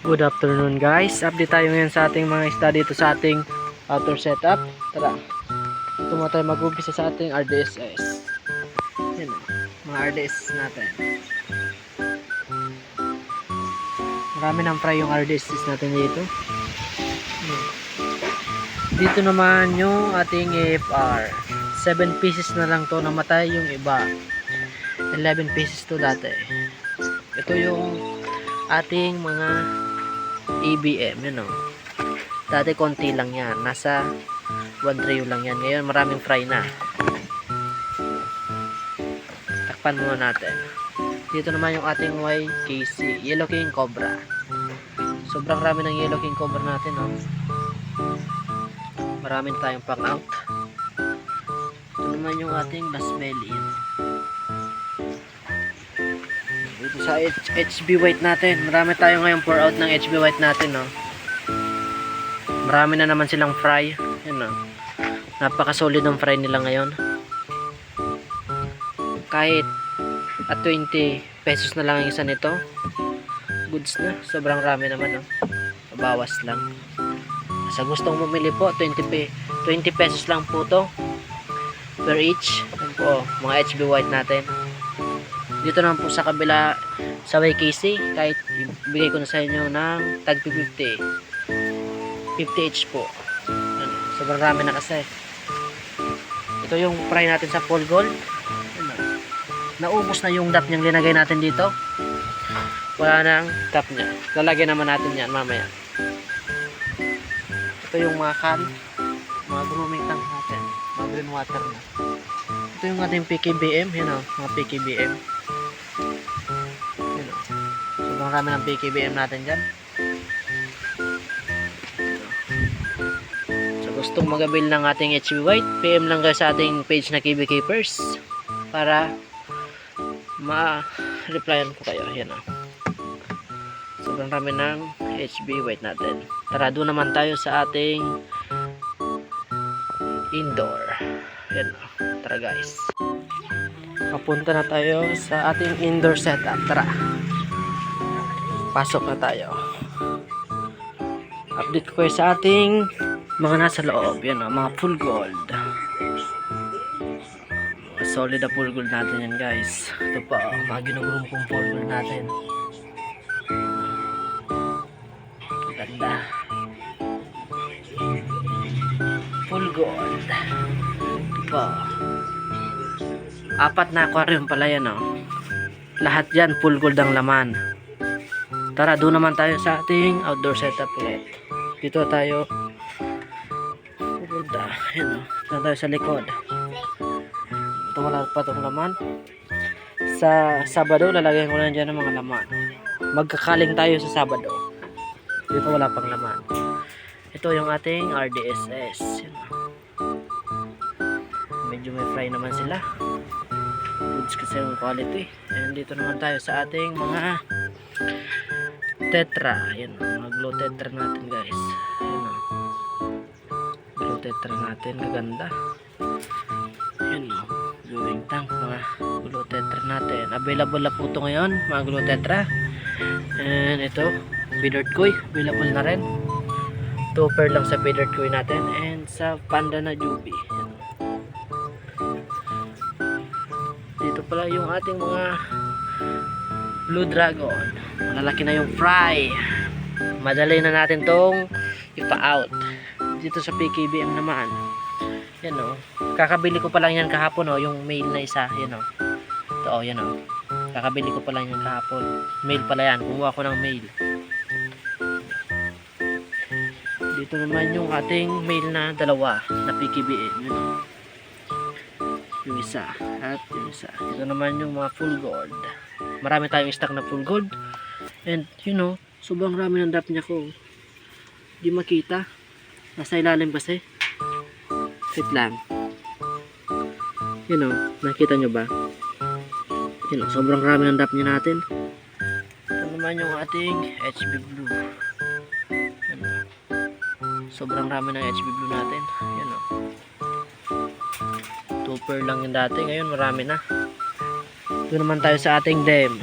Good afternoon guys, update tayo ngayon sa ating mga isda dito sa ating outdoor setup. Tara, ito muna tayo mag-umpisa sa ating RDSS. Yan o, mga RDSS natin. Marami ng fry yung RDSS natin dito. Dito naman yung ating AFR. 7 pieces na lang to, namatay yung iba. 11 pieces to dati. Ito yung ating mga EBM, yun o. Dati konti lang yan, nasa 1 trio lang yan. Ngayon maraming fry na. Takpan muna natin. Dito naman yung ating YKC, Yellow King Cobra. Sobrang rami ng Yellow King Cobra natin, o. Marami tayong pang out. Ito naman yung ating Bass Belly, yun. Dito sa HB White natin, marami tayo ngayon pour out ng HB White natin, no. Marami na naman silang fry, yun, no. Napaka-solid ng fry nila ngayon. Kahit at 20 pesos na lang ang isa nito, goods na. Sobrang rami naman, no. Bawas lang. Sa gustong bumili po, 20 pesos lang po to per each. Yan po, mga HB White natin. Dito naman po sa kabila sa YKC, kahit ibigay ko na sa inyo ng tag 50 each po. Ano, sobrang rami na kasi. Ito yung fry natin sa full gold. Ano, naubos na yung dap niyang linagay natin dito. Wala nang dap niya. Lalagyan naman natin yan mamaya. Ito yung mga can, mga grooming tank natin, mga green water na. Ito yung ating PKBM, yun o, mga PKBM. Yun o. Sobrang rami ng PKBM natin dyan. So gustong magabil ng ating HB White, PM lang kayo sa ating page na KB Keepers para ma-replyan ko kayo. Yan o. Sobrang rami ng HB White natin. Tara, doon naman tayo sa ating indoor. Yan o. Tara guys. Papunta na tayo sa ating indoor setup. Tara. Pasok na tayo. Update ko kayo sa ating mga nasa loob. Yan o, mga full gold. Mga solid na full gold natin yan guys. Ito pa o, mga ginugumpong full gold natin. Ganda. Full gold. Ito pa o. 4 na aquarium pala yan, oh. Lahat dyan full gold ang laman. Tara, doon naman tayo sa ating outdoor setup ulit. Dito tayo. Ganda. Yan, oh. Dito tayo sa likod. Ito wala pa itong laman. Sa Sabado, lalagyan ko na dyan ng mga laman. Magkakaling tayo sa Sabado. Dito wala pang laman. Ito yung ating RDSS. Yan, oh. Medyo may fry naman sila. Goods kasi yung quality. And dito naman tayo sa ating mga tetra. Ayan, mga glow tetra natin guys. Ayan, glow tetra natin, kaganda. Ayan, glowing tank, mga glow tetra natin. Available na po ito ngayon, mga glow tetra. And ito, feathered koi, available na rin. 2 pair lang sa feathered koi natin. And sa panda na jubi. Dito pala yung ating mga blue dragon. Malalaki na yung fry. Madali na natin tong ipa-out. Dito sa PKBM naman. Yan o. Kakabili ko pa lang yan kahapon o. Yung male na isa. Yan o. Ito o. Yan o. Kakabili ko pa lang yan kahapon. Male pala yan. Kumuha ko ng male. Dito naman yung ating male na dalawa na PKBM. Yan o. Yung isa at yung isa. Ito naman yung mga full gold. Marami tayong stock na full gold. And you know, sobrang rami ng drop niya ko. Di makita. Nasa ilalim kasi. Wait lang. You know, nakita nyo ba? You know, sobrang rami ng drop niya natin. Ito naman yung ating HB Blue. You know, sobrang rami ng HB Blue natin. You know. 2 pair lang yung dati, ngayon marami na. Doon naman tayo sa ating dem.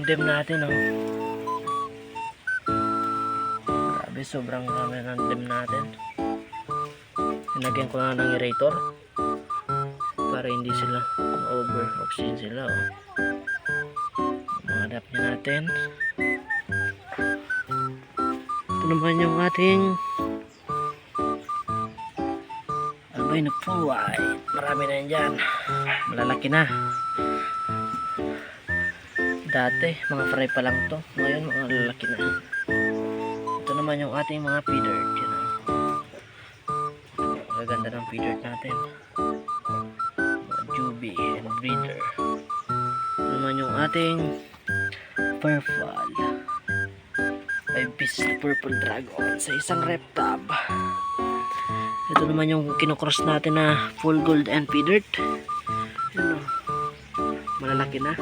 dam natin, oh. Grabe, sobrang rami ng dam natin. Sinagyan ko na ng aerator para hindi sila over oxygen sila, oh. Mga dam natin. Ito naman yung ating albino pool white. Marami na yan dyan. Malalaki na. Dati, mga fry pa lang to. Ngayon, mga lalaki na. Ito naman yung ating mga feeder. Yan, ang ganda ng feeder natin. Mga Juby and breeder. Ito naman yung ating purple. 5 pieces na purple dragon sa isang reptab. Ito naman yung kinocross natin na full gold and feathered. Yan, malalaki na.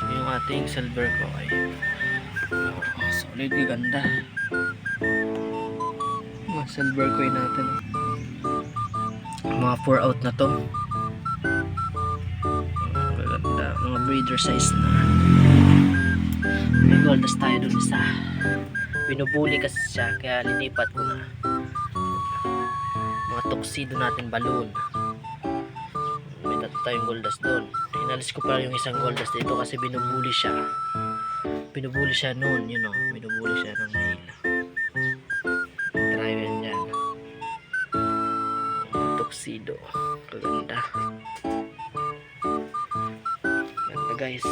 Yung ating silver koi. Solid, ganda. Mga silver koi natin. Mga 4 out na to. Ganda. Mga breeder size na. May goldas tayo dun isa. Binubuli kasi siya kaya linipat ko na. Mga tuxedo natin balloon. May tatlo tayong goldas dun. Inalis ko pa yung isang goldas dito kasi binubuli siya. Binubuli siya noon, you know. Binubuli siya ng mail. Try yan dyan. Tuxedo. Kaganda. Ganda guys.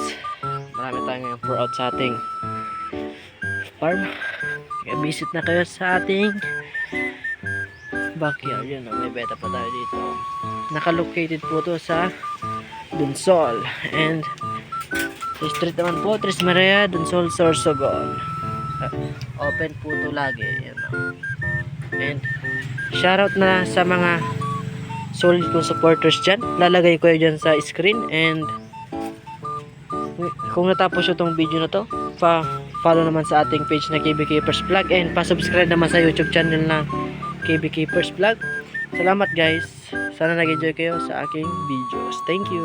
Marami tayo ngayon pour out sa ating farm. Kaya visit na kayo sa ating backyard. Yun, may beta pa tayo dito. Naka-located po to sa Dunsol. And sa street naman po, Tres Maria, Dunsol, Sorsogon. Open po to lagi. Yan. And shoutout na sa mga solid kong supporters dyan. Lalagay ko yun dyan sa screen. And kung natapos itong video na to, follow naman sa ating page na KB Keepers Vlog and pa-subscribe naman sa YouTube channel na KB Keepers Vlog. Salamat guys. Sana nag-enjoy kayo sa aking videos. Thank you.